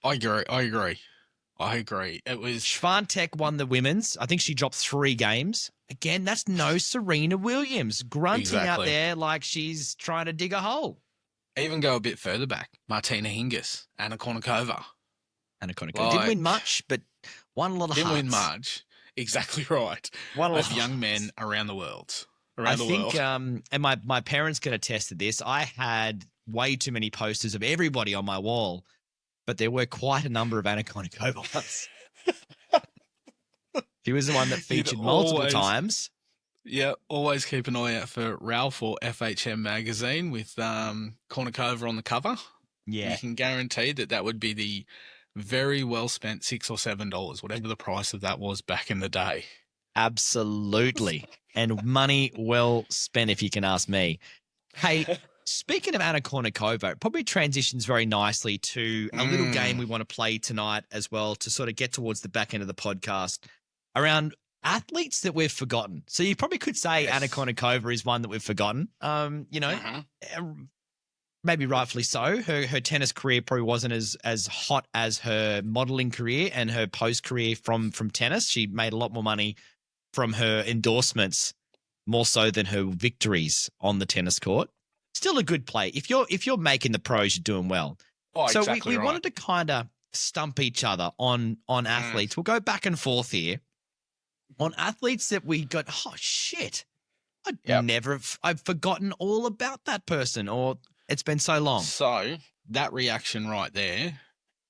I agree. It was Swiatek won the women's. I think she dropped 3 games. Again, that's no Serena Williams grunting out there like she's trying to dig a hole. Even go a bit further back. Martina Hingis, Anna Kournikova. Didn't win much, but won a lot of Didn't hearts. win much. Exactly right. Won a lot of young men around the world. I think, and my parents can attest to this, I had way too many posters of everybody on my wall, but there were quite a number of Anna Kournikova ones. She was the one that featured multiple times. Yeah, always keep an eye out for Ralph or FHM magazine with Kournikova on the cover. Yeah. You can guarantee that would be the very well spent $6 or $7, whatever the price of that was back in the day. Absolutely. And money well spent, if you can ask me. Hey, speaking of Anna Kournikova, it probably transitions very nicely to a little game we want to play tonight as well to sort of get towards the back end of the podcast around athletes that we've forgotten. So you probably could say Anna Kournikova is one that we've forgotten. Maybe rightfully so. Her tennis career probably wasn't as hot as her modeling career and her post career from tennis. She made a lot more money from her endorsements more so than her victories on the tennis court. Still a good play. If you're making the pros, you're doing well. Oh, so exactly we wanted to kind of stump each other on athletes. We'll go back and forth here on athletes that we got. Oh shit! I've forgotten all about that person, or it's been so long. So that reaction right there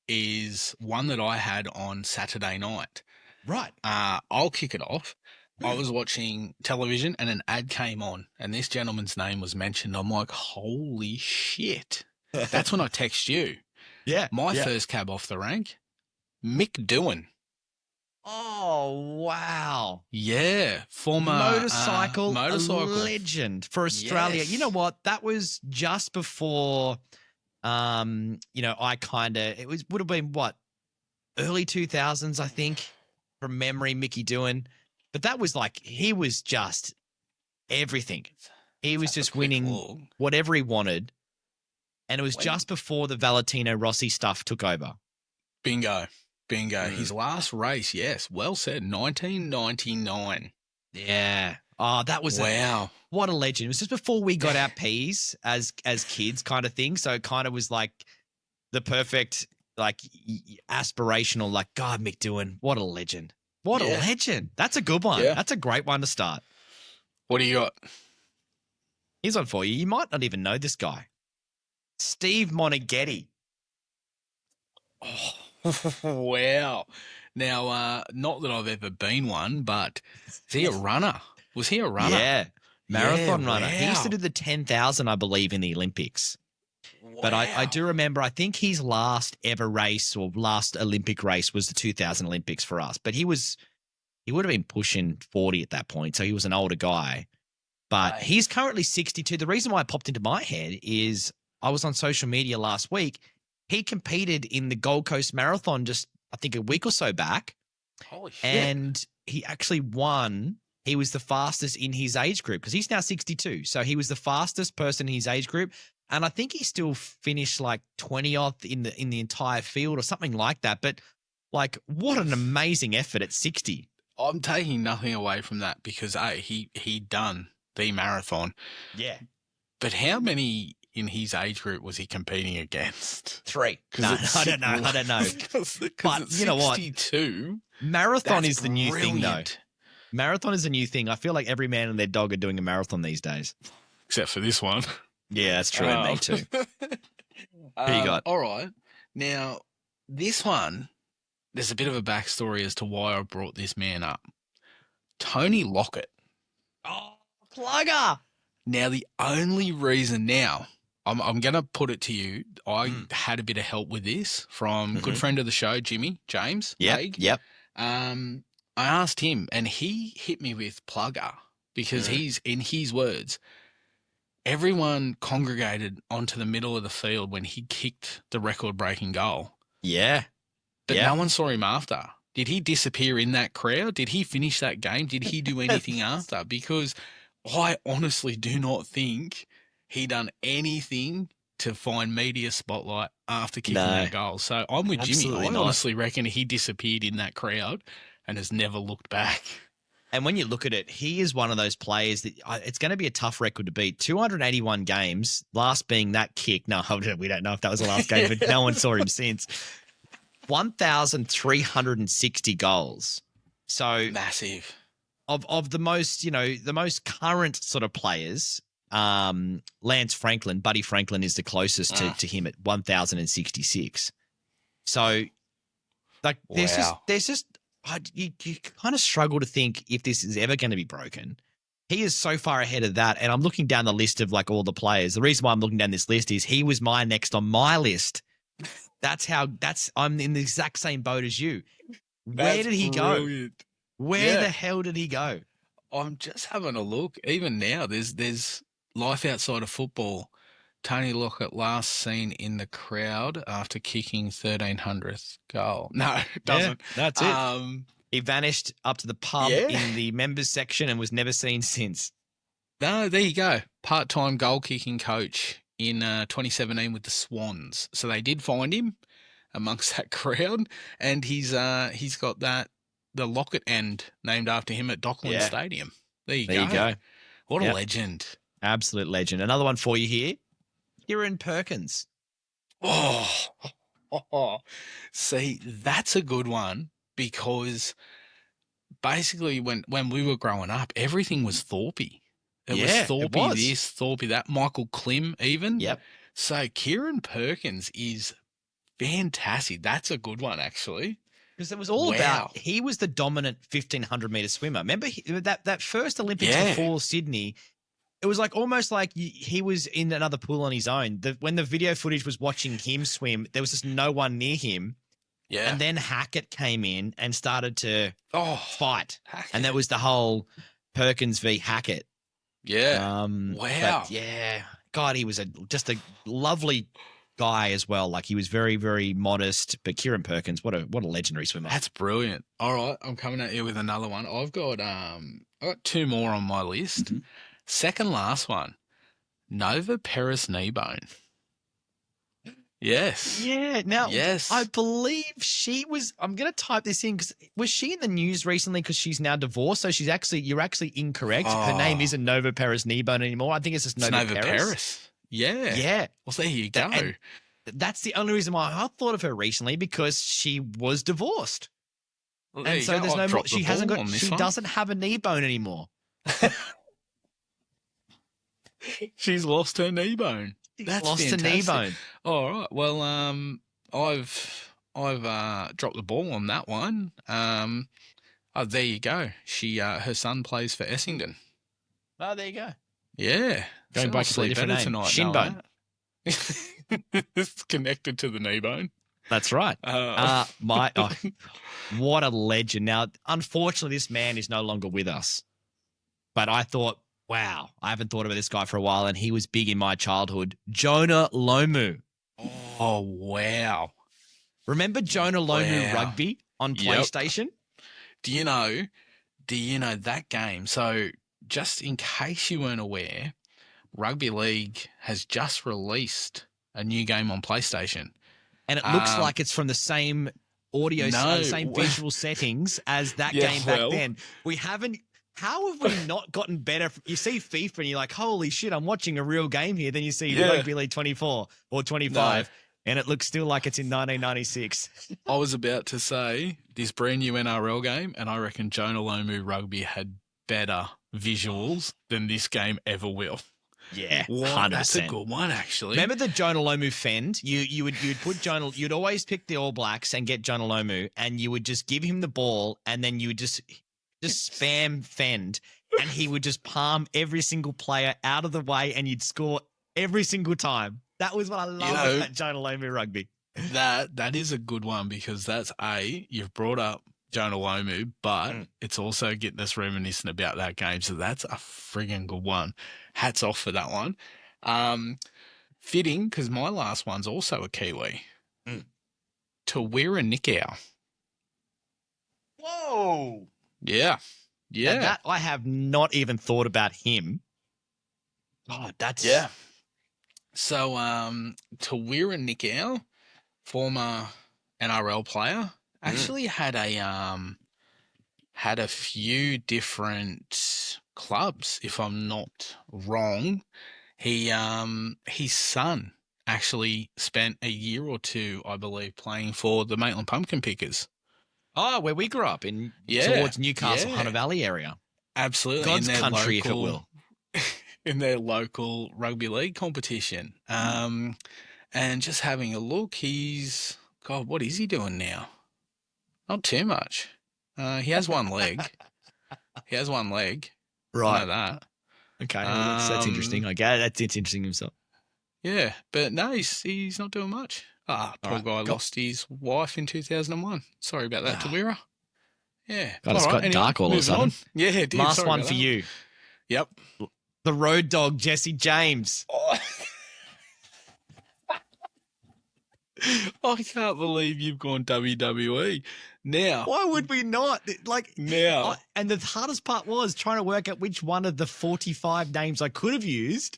is one that I had on Saturday night. Right. I'll kick it off. I was watching television and an ad came on and this gentleman's name was mentioned. I'm like, holy shit. That's when I text you. Yeah. My first cab off the rank, Mick Doohan. Oh, wow. Yeah. Former motorcycle legend for Australia. Yes. You know what? That was just before, would have been what? Early 2000s, I think, from memory, Mickey Doohan. But that was like, he was just everything. He was just winning whatever he wanted. And it was just before the Valentino Rossi stuff took over. Bingo. His last race, yes. Well said. 1999. Yeah. Oh, that was what a legend. It was just before we got our P's as kids kind of thing. So it kind of was like the perfect, like aspirational, like, God, Mick Doohan, what a legend. What a legend. That's a good one. Yeah. That's a great one to start. What do you got? Here's one for you. You might not even know this guy. Steve Moneghetti. Oh, wow. Now, not that I've ever been one, but is he a runner? Was he a runner? Yeah. Marathon runner. He used to do the 10,000, I believe, in the Olympics. Wow. But I do remember, I think his last ever race or last Olympic race was the 2000 Olympics for us. But he would have been pushing 40 at that point. So he was an older guy. But he's currently 62. The reason why it popped into my head is I was on social media last week. He competed in the Gold Coast Marathon just, I think, a week or so back. Holy shit. And he actually won. He was the fastest in his age group because he's now 62. So he was the fastest person in his age group. And I think he still finished like 20th in the entire field or something like that. But like, what an amazing effort at 60. I'm taking nothing away from that because he done the marathon. Yeah. But how many in his age group was he competing against? 3. No, I don't know. But you know what? 62. Marathon is the new thing, though. Marathon is a new thing. I feel like every man and their dog are doing a marathon these days. Except for this one. Yeah, that's true. And me too. Who you got? All right. Now, this one, there's a bit of a backstory as to why I brought this man up. Tony Lockett. Oh, plugger. Now, the only reason now, I'm going to put it to you. I had a bit of help with this from good friend of the show, James. Yep. I asked him and he hit me with plugger because he's, in his words, everyone congregated onto the middle of the field when he kicked the record-breaking goal. Yeah. But no one saw him after. Did he disappear in that crowd? Did he finish that game? Did he do anything after? Because I honestly do not think he done anything to find media spotlight after kicking that goal. So I'm with Jimmy. I honestly reckon he disappeared in that crowd and has never looked back. And when you look at it, he is one of those players that it's going to be a tough record to beat. 281 games, last being that kick. No, we don't know if that was the last game, but no one saw him since. 1,360 goals. So massive. Of the most, the most current sort of players, Lance Franklin, Buddy Franklin is the closest to him at 1,066. So, like, there's just you kind of struggle to think if this is ever going to be broken. He is so far ahead of that, and I'm looking down the list of like all the players. The reason why I'm looking down this list is he was my next on my list. I'm in the exact same boat as you. Where did he go? Where the hell did he go? I'm just having a look. Even now, there's life outside of football. Tony Lockett last seen in the crowd after kicking 1,300th goal. No, it doesn't. Yeah, that's it. He vanished up to the pub in the members section and was never seen since. No, there you go. Part-time goal-kicking coach in 2017 with the Swans. So they did find him amongst that crowd, and he's got the Lockett end named after him at Dockland Stadium. There you go. What a legend. Absolute legend. Another one for you here. Kieran Perkins. See, that's a good one because basically when we were growing up, everything was Thorpey. It was Thorpey this, Thorpey that, Michael Klim even. Yep. So Kieran Perkins is fantastic. That's a good one, actually. Because it was all about, he was the dominant 1,500-metre swimmer. Remember that first Olympics before Sydney, it was like almost like he was in another pool on his own. When the video footage was watching him swim, there was just no one near him. Yeah. And then Hackett came in and started to fight. Hackett. And that was the whole Perkins v. Hackett. Yeah. Wow. God, he was just a lovely guy as well. Like he was very, very modest. But Kieran Perkins, what a legendary swimmer. That's brilliant. All right, I'm coming at you with another one. I've got two more on my list. Mm-hmm. Second last one, Nova Peris Kneebone. Yes. Yeah. Now, I believe she was. I'm going to type this in because was she in the news recently? Because she's now divorced. So you're actually incorrect. Her name isn't Nova Peris Kneebone anymore. I think it's just Nova Peris. Yeah. Yeah. Well, there you go. That's the only reason why I thought of her recently because she was divorced. Well, and so there's no more. She hasn't got. She doesn't have a knee bone anymore. She's lost her knee bone. That's lost fantastic. A knee bone. All right. Well, I've dropped the ball on that one. There you go. She her son plays for Essendon. Oh, there you go. Yeah, going back to a different name tonight. Shin bone. It's connected to the knee bone. That's right. What a legend. Now, unfortunately, this man is no longer with us. But I thought, wow, I haven't thought about this guy for a while, and he was big in my childhood. Jonah Lomu. Oh, wow. Remember Jonah Lomu rugby on PlayStation? Do you know that game? So just in case you weren't aware, Rugby League has just released a new game on PlayStation. And it looks like it's from the same audio, same visual settings as that game back then. How have we not gotten better? You see FIFA and you're like, holy shit, I'm watching a real game here. Then you see Rugby League 24 or 25 and it looks still like it's in 1996. I was about to say this brand new NRL game, and I reckon Jonah Lomu Rugby had better visuals than this game ever will. Yeah, 100%. That's a good one, actually. Remember the Jonah Lomu fend? You'd put Jonah. You'd always pick the All Blacks and get Jonah Lomu, and you would just give him the ball, and then you would just spam fend, and he would just palm every single player out of the way, and you'd score every single time. That was what I loved about Jonah Lomu rugby. That is a good one because that's you've brought up Jonah Lomu, but it's also getting us reminiscent about that game. So that's a friggin' good one. Hats off for that one. Fitting because my last one's also a Kiwi. Tawira Nikau. Whoa. Yeah. Now that I have not even thought about him. Oh, that's Yeah. So, Tawira Nikau, former NRL player, actually had a few different clubs, if I'm not wrong. His son actually spent a year or two, I believe, playing for the Maitland Pumpkin Pickers. Oh, where we grew up towards Newcastle, Hunter Valley area. Absolutely. God's country, if it will. In their local rugby league competition. And just having a look, what is he doing now? Not too much. He has one leg. Right. I know that. Okay, well, that's interesting. I get it. That's interesting himself. Yeah, but no, he's not doing much. Poor guy lost his wife in 2001. Sorry about that, Tawira. Yeah. God, it's got dark all of a sudden. On. Yeah, it did. Last Sorry one about for that. you. Yep. The road dog, Jesse James. Oh. I can't believe you've gone WWE. Now. Why would we not? Now. And the hardest part was trying to work out which one of the 45 names I could have used.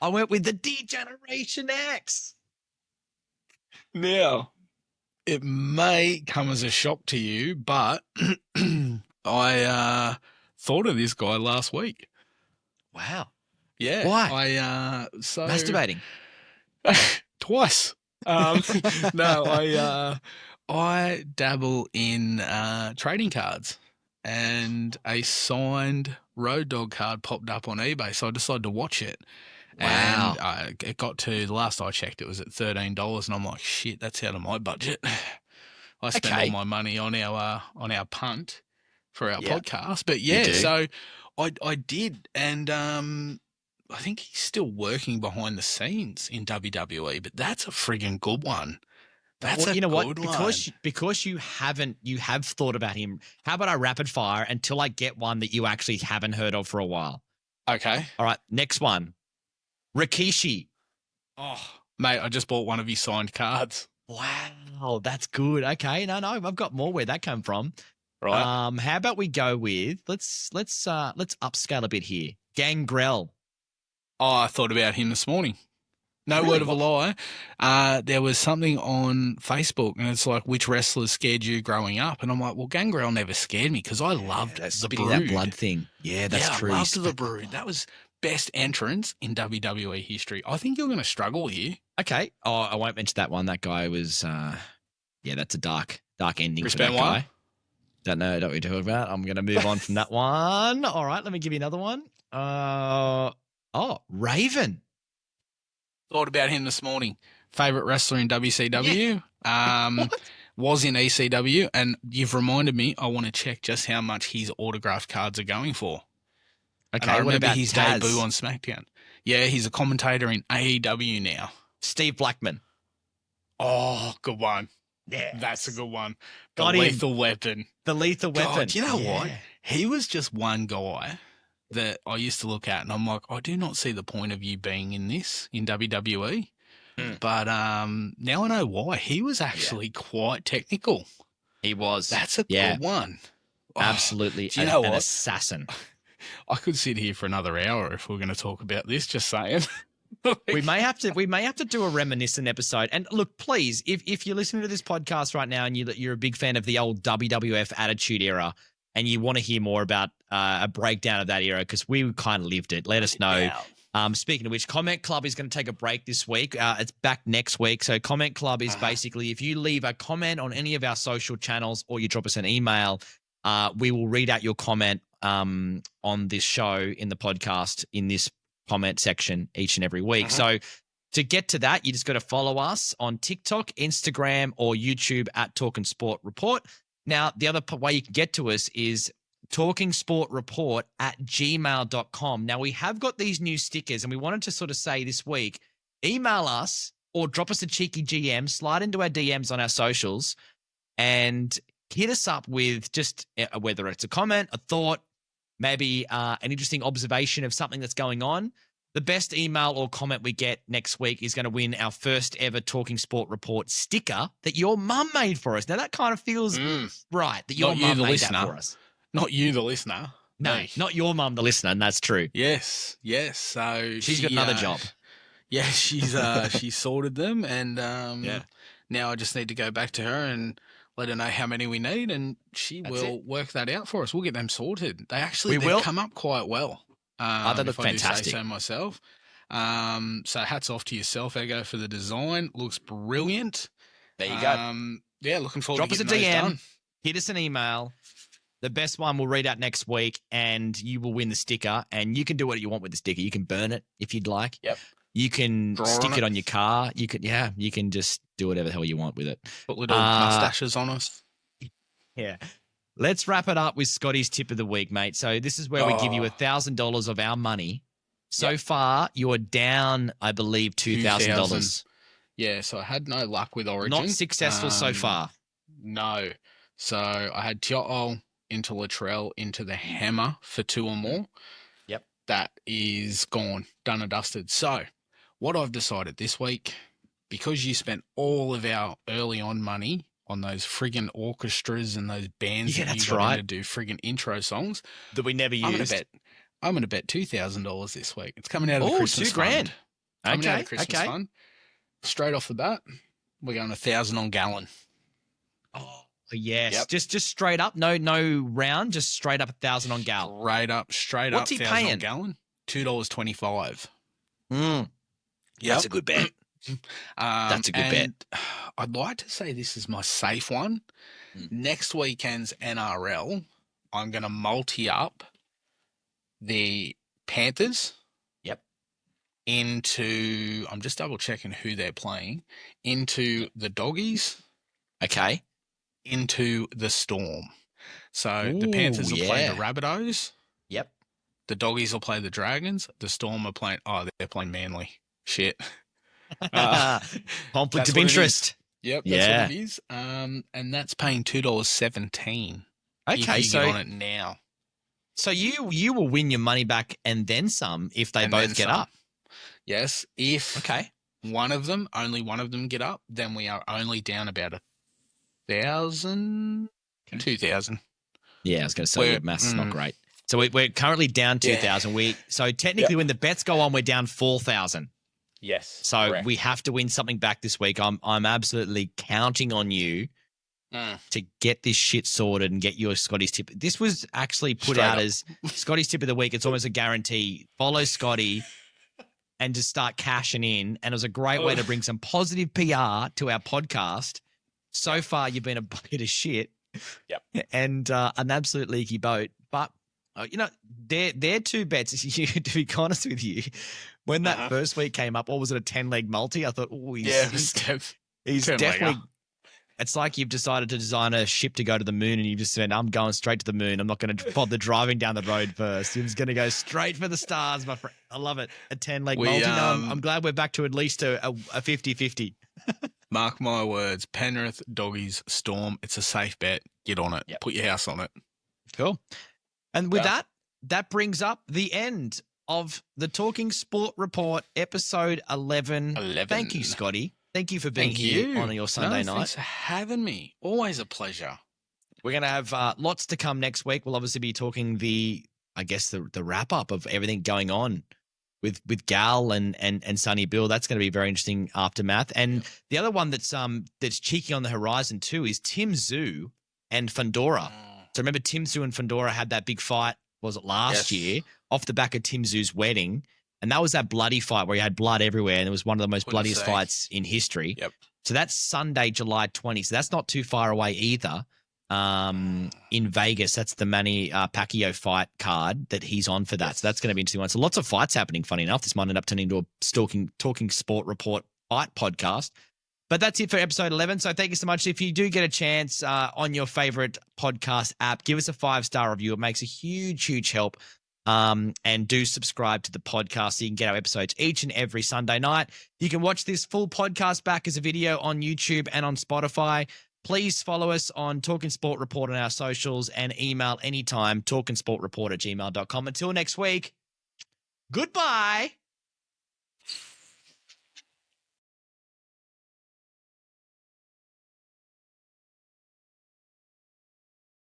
I went with the D-Generation X. Now, it may come as a shock to you, but I thought of this guy last week. Wow. Yeah. Why? So Masturbating. Twice. No, I dabble in trading cards, and a signed Road Dog card popped up on eBay, so I decided to watch it. Wow. And it got to, the last I checked, it was at $13, and I'm like, shit, that's out of my budget. I spent all my money on our punt for our podcast. But yeah, so I did, and I think he's still working behind the scenes in WWE, but that's a friggin' good one. That's a good one. Because you have thought about him. How about I rapid fire until I get one that you actually haven't heard of for a while? Okay. All right, next one. Rikishi. Oh, mate, I just bought one of his signed cards. Wow, that's good. Okay, no, I've got more where that came from. Right. How about we go with let's upscale a bit here. Gangrel. Oh, I thought about him this morning. No word of a lie. There was something on Facebook, and it's like, which wrestlers scared you growing up? And I'm like, well, Gangrel never scared me because I loved the Brood. That blood thing. Yeah, that's true. I loved the Brood. That was best entrance in WWE history. I think you're going to struggle here. Okay. Oh, I won't mention that one. That guy was, that's a dark ending Chris for that Benoit? guy. Don't know what you're talking about. I'm going to move on from that one. All right, let me give you another one. Raven. Thought about him this morning. Favorite wrestler in WCW. Was in ECW, and you've reminded me I want to check just how much his autographed cards are going for. Okay, and I remember what about his Taz? debut on SmackDown. Yeah, he's a commentator in AEW now. Steve Blackman. Oh, good one. Yeah, that's a good one. Got the him. Lethal Weapon. The Lethal Weapon. God, you know what? He was just one guy that I used to look at, and I'm like, I do not see the point of you being in this in WWE. But now I know why. He was actually quite technical. He was. That's a good one. Absolutely. Do you know an what? assassin. I could sit here for another hour if we're going to talk about this. Just saying. We may have to do a reminiscent episode. And look, please, if you're listening to this podcast right now and you're a big fan of the old WWF Attitude Era, and you want to hear more about a breakdown of that era, because we kind of lived it, let us know. Speaking of which, Comment Club is going to take a break this week. It's back next week. So Comment Club is basically, if you leave a comment on any of our social channels or you drop us an email, we will read out your comment on this show in the podcast in this comment section each and every week. So to get to that, you just got to follow us on TikTok, Instagram, or YouTube at Talking Sport Report. Now, the other way you can get to us is talkingsportreport@gmail.com. Now, we have got these new stickers, and we wanted to sort of say this week, email us or drop us a cheeky GM, slide into our DMs on our socials, and hit us up with just whether it's a comment, a thought, maybe an interesting observation of something that's going on. the best email or comment we get next week is going to win our first ever Talking Sport Report sticker that your mum made for us. Now, that kind of feels right, that your mum made that for us. Not you, the listener. No, Me. not your mum, the listener, and that's true. Yes. So she's got another job. Yeah, she sorted them, and now I just need to go back to her and let her know how many we need, and she will work that out for us. We'll get them sorted. They've come up quite well. They look fantastic. I do say so myself. So hats off to yourself, Eggo, for the design. Looks brilliant. There you go. Yeah, looking forward Drop to us a getting those DM. done. Hit us an email. The best one we'll read out next week, and you will win the sticker. And you can do what you want with the sticker. You can burn it if you'd like. Yep. You can Draw stick on it on your car. You can just do whatever the hell you want with it. Put little mustaches on us. Yeah. Let's wrap it up with Scotty's tip of the week, mate. So this is where we give you $1,000 of our money. So far, you're down, I believe, $2,000. Yeah, so I had no luck with Origin. Not successful so far. No. So I had Tio'o into Latrell into the hammer for 2 or more. Yep. That is gone, done and dusted. So what I've decided this week, because you spent all of our early on money on those friggin' orchestras and those bands that you got in to do friggin' intro songs that we never used. I'm going to bet $2,000 this week. It's coming out of the Christmas $2,000. fund. Coming out of the Christmas fund. Straight off the bat, we're going 1,000 on Gallen. Oh, yes. Yep. Just straight up. No round. Just straight up 1,000 on Gallen. Straight up. What's he paying? On Gallen. $2.25. Yep. That's a good bet. That's a good bet. I'd like to say this is my safe one. Next weekend's NRL, I'm going to multi up the Panthers. Yep. Into, I'm just double checking who they're playing, into the Doggies. Okay. Into the Storm. So the Panthers will play the Rabbitohs. Yep. The Doggies will play the Dragons. The Storm are playing, they're playing Manly. Shit. Conflict of interest. Yep, that's what it is. And that's paying $2.17. Okay, if you get on it now. So you will win your money back and then some if they both get up. Yes, if only one of them get up, then we are only down about 1,000, 2,000. Yeah, I was going to say maths is not great. So we're currently down 2,000. So technically, when the bets go on, we're down 4,000. Yes. So correct. We have to win something back this week. I'm absolutely counting on you to get this shit sorted and get your Scotty's tip. This was actually put out as Scotty's tip of the week. It's almost a guarantee. Follow Scotty and just start cashing in. And it was a great way to bring some positive PR to our podcast. So far, you've been a bucket of shit. Yep. And an absolute leaky boat. But, they're two bets. To be honest with you, when that first week came up, or was it a 10-leg multi? I thought, he's definitely. It's like you've decided to design a ship to go to the moon, and you've just said, "I'm going straight to the moon. I'm not going to bother driving down the road first. I'm just going to go straight for the stars, my friend." I love it. A 10-leg multi. No, I'm glad we're back to at least a 50-50. Mark my words. Penrith, Doggies, Storm. It's a safe bet. Get on it. Yep. Put your house on it. Cool. And with that brings up the end of the Talking Sport Report, episode 11. Thank you, Scotty. Thank you for being here on your Sunday night. Thanks for having me. Always a pleasure. We're going to have lots to come next week. We'll obviously be talking the wrap-up of everything going on with Gal and Sonny Bill. That's going to be very interesting aftermath. And the other one that's cheeky on the horizon too is Tim Tszyu and Fundora. So remember Tim Tszyu and Fundora had that big fight, was it last year, off the back of Tim Tszyu's wedding. And that was that bloody fight where he had blood everywhere, and it was one of the most bloodiest fights in history. Yep. So that's Sunday, July 20. So that's not too far away either. In Vegas, that's the Manny Pacquiao fight card that he's on for that. Yes. So that's going to be an interesting one. So lots of fights happening, funny enough. This might end up turning into a Talking Sport Report fight podcast. But that's it for episode 11. So thank you so much. If you do get a chance on your favorite podcast app, give us a 5-star review. It makes a huge, huge help. And do subscribe to the podcast so you can get our episodes each and every Sunday night. You can watch this full podcast back as a video on YouTube and on Spotify. Please follow us on Talking Sport Report on our socials and email anytime, talkingsportreport@gmail.com. Until next week, goodbye.